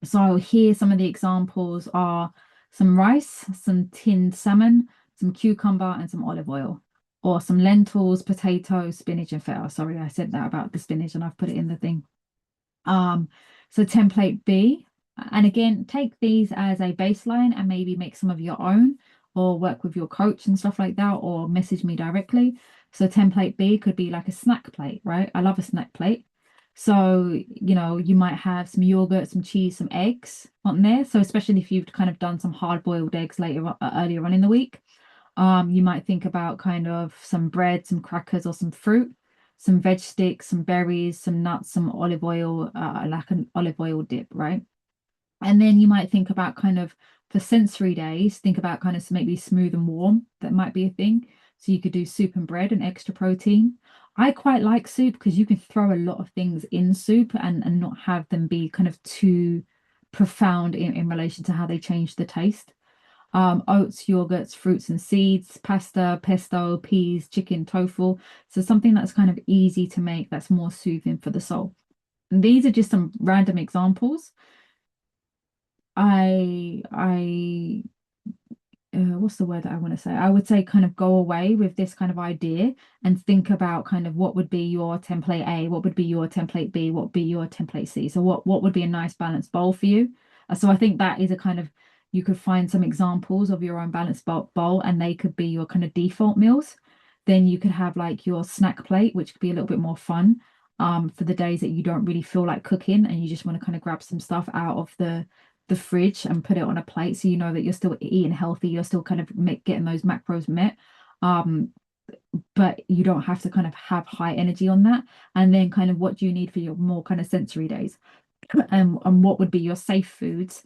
So here some of the examples are some rice, some tinned salmon, some cucumber, and some olive oil, or some lentils, potatoes, spinach, and feta. Sorry, I said that about the spinach and I've put it in the thing. Um, so template B, and again, take these as a baseline and maybe make some of your own or work with your coach and stuff like that, or message me directly. So template B could be like a snack plate, right? I love a snack plate. So, you might have some yogurt, some cheese, some eggs on there. So especially if you've kind of done some hard-boiled eggs earlier on in the week, you might think about kind of some bread, some crackers, or some fruit, some veg sticks, some berries, some nuts, some olive oil, like an olive oil dip, right? And then you might think about kind of for sensory days, think about kind of maybe smooth and warm. That might be a thing. So you could do soup and bread and extra protein. I quite like soup because you can throw a lot of things in soup and not have them be kind of too profound in relation to how they change the taste. Oats, yogurts, fruits and seeds, pasta, pesto, peas, chicken, tofu. So something that's kind of easy to make, that's more soothing for the soul. And these are just some random examples. I what's the word that I want to say? I would say kind of go away with this kind of idea and think about kind of what would be your template A, what would be your template B, what would be your template C. So what would be a nice balanced bowl for you? So I think that is a kind of, you could find some examples of your own balanced bowl and they could be your kind of default meals. Then you could have like your snack plate, which could be a little bit more fun for the days that you don't really feel like cooking and you just want to kind of grab some stuff out of the fridge and put it on a plate so you know that you're still eating healthy, you're still kind of getting those macros met. Um, but you don't have to kind of have high energy on that. And then kind of what do you need for your more kind of sensory days? And what would be your safe foods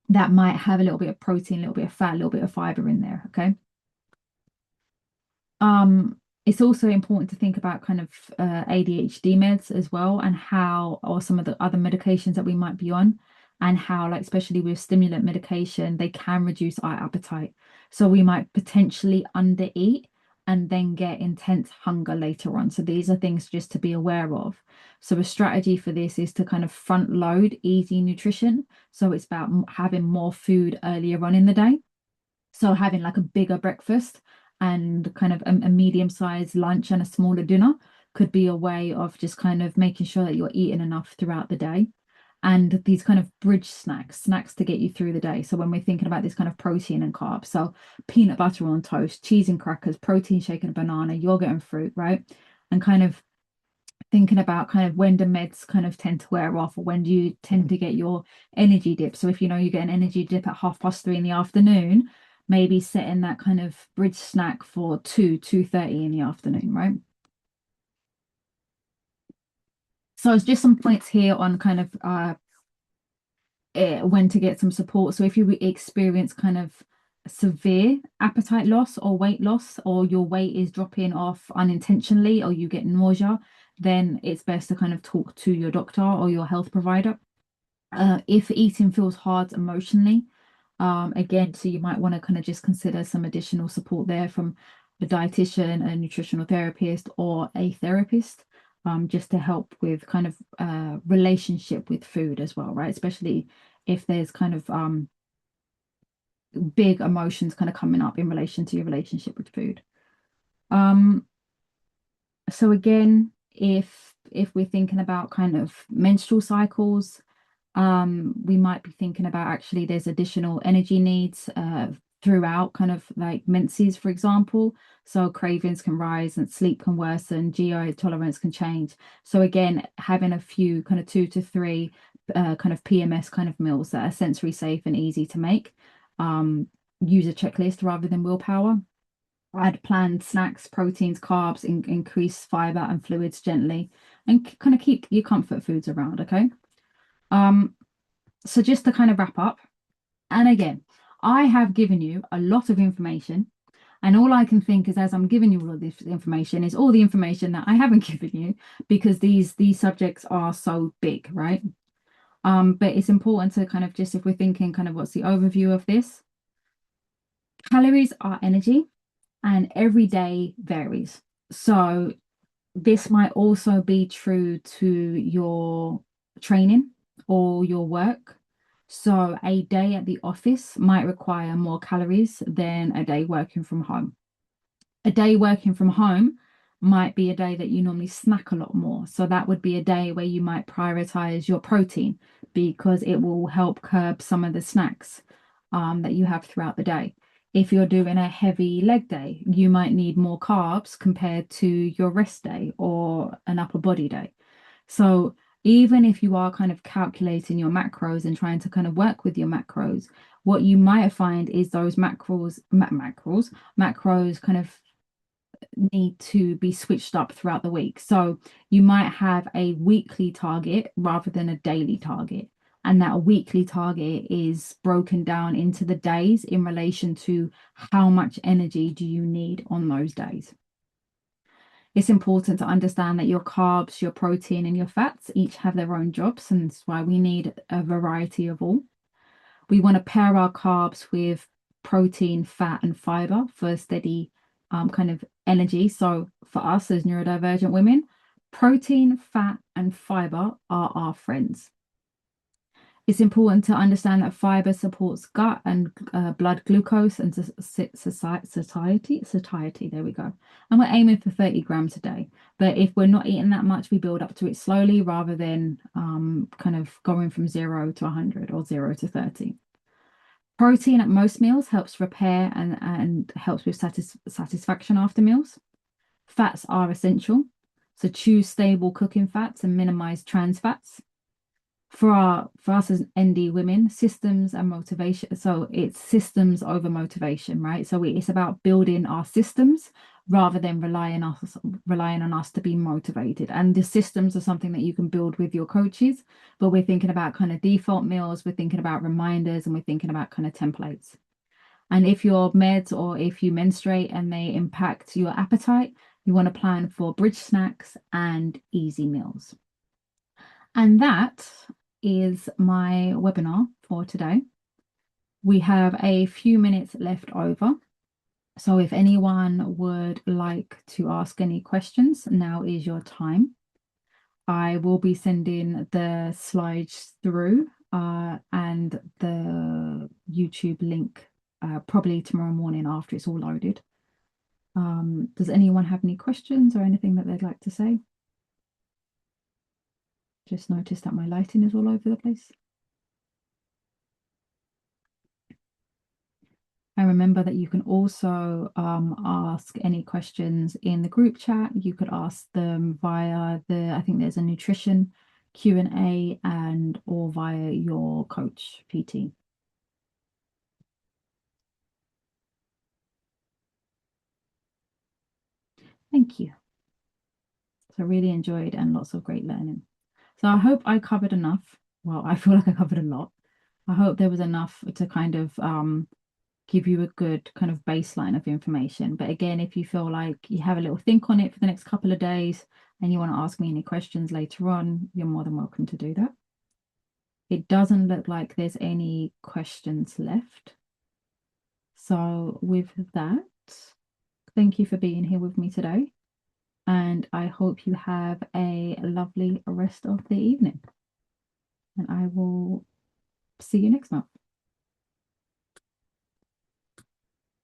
that might have a little bit of protein, a little bit of fat, a little bit of fiber in there. Okay. It's also important to think about kind of ADHD meds as well and how, or some of the other medications that we might be on, and how, like, especially with stimulant medication, they can reduce our appetite. So we might potentially undereat and then get intense hunger later on. So these are things just to be aware of. So a strategy for this is to kind of front load easy nutrition. So it's about having more food earlier on in the day. So having like a bigger breakfast and kind of a medium-sized lunch and a smaller dinner could be a way of just kind of making sure that you're eating enough throughout the day. And these kind of bridge snacks to get you through the day. So when we're thinking about this kind of protein and carbs, so peanut butter on toast, cheese and crackers, protein shake and a banana, yogurt and fruit, right? And kind of thinking about kind of when do meds kind of tend to wear off, or when do you tend to get your energy dip. So if you know you get an energy dip at 3:30 in the afternoon, maybe setting that kind of bridge snack for 2:30 in the afternoon, right? So it's just some points here on kind of when to get some support. So if you experience kind of severe appetite loss or weight loss, or your weight is dropping off unintentionally, or you get nausea, then it's best to kind of talk to your doctor or your health provider. If eating feels hard emotionally, again, so you might want to kind of just consider some additional support there from a dietitian, a nutritional therapist, or a therapist. just to help with kind of relationship with food as well, right? Especially if there's kind of big emotions kind of coming up in relation to your relationship with food. Um, so again, if we're thinking about kind of menstrual cycles, we might be thinking about actually there's additional energy needs throughout kind of like menses, for example. So cravings can rise and sleep can worsen, GI tolerance can change. So again, having a few kind of 2 to 3 kind of PMS kind of meals that are sensory safe and easy to make. Use a checklist rather than willpower. Add planned snacks, proteins, carbs, increase fiber and fluids gently, and kind of keep your comfort foods around, okay? Um, so just to kind of wrap up, and again, I have given you a lot of information, and all I can think is as I'm giving you all of this information is all the information that I haven't given you because these subjects are so big, right? But it's important to kind of just if we're thinking kind of what's the overview of this, calories are energy and every day varies. So this might also be true to your training or your work. So a day at the office might require more calories than a day working from home. A day working from home might be a day that you normally snack a lot more. So that would be a day where you might prioritize your protein because it will help curb some of the snacks that you have throughout the day. If you're doing a heavy leg day, you might need more carbs compared to your rest day or an upper body day. So even if you are kind of calculating your macros and trying to kind of work with your macros, what you might find is those macros kind of need to be switched up throughout the week. So you might have a weekly target rather than a daily target. And that weekly target is broken down into the days in relation to how much energy do you need on those days. It's important to understand that your carbs, your protein, and your fats each have their own jobs, and that's why we need a variety of all. We want to pair our carbs with protein, fat, and fiber for steady kind of energy. So for us as neurodivergent women, protein, fat, and fiber are our friends. It's important to understand that fiber supports gut and blood glucose and satiety. There we go. And we're aiming for 30 grams a day. But if we're not eating that much, we build up to it slowly rather than kind of going from 0 to 100 or 0 to 30. Protein at most meals helps repair and helps with satisfaction after meals. Fats are essential. So choose stable cooking fats and minimize trans fats. For us as ND women, systems and motivation. So it's systems over motivation, right? So it's about building our systems rather than relying on us to be motivated. And the systems are something that you can build with your coaches, but we're thinking about kind of default meals, we're thinking about reminders, and we're thinking about kind of templates. And if you're meds or if you menstruate and they impact your appetite, you want to plan for bridge snacks and easy meals. And that is my webinar for today. We have a few minutes left over. So if anyone would like to ask any questions, now is your time. I will be sending the slides through and the YouTube link probably tomorrow morning after it's all loaded. Does anyone have any questions or anything that they'd like to say? Just noticed that my lighting is all over the place. And remember that you can also ask any questions in the group chat. You could ask them via I think there's a nutrition Q&A and or via your coach PT. Thank you. So really enjoyed and lots of great learning. So I hope I covered enough. Well, I feel like I covered a lot. I hope there was enough to kind of give you a good kind of baseline of information. But again, if you feel like you have a little think on it for the next couple of days and you want to ask me any questions later on, you're more than welcome to do that. It doesn't look like there's any questions left. So with that, thank you for being here with me today. and I hope you have a lovely rest of the evening. And I will see you next month.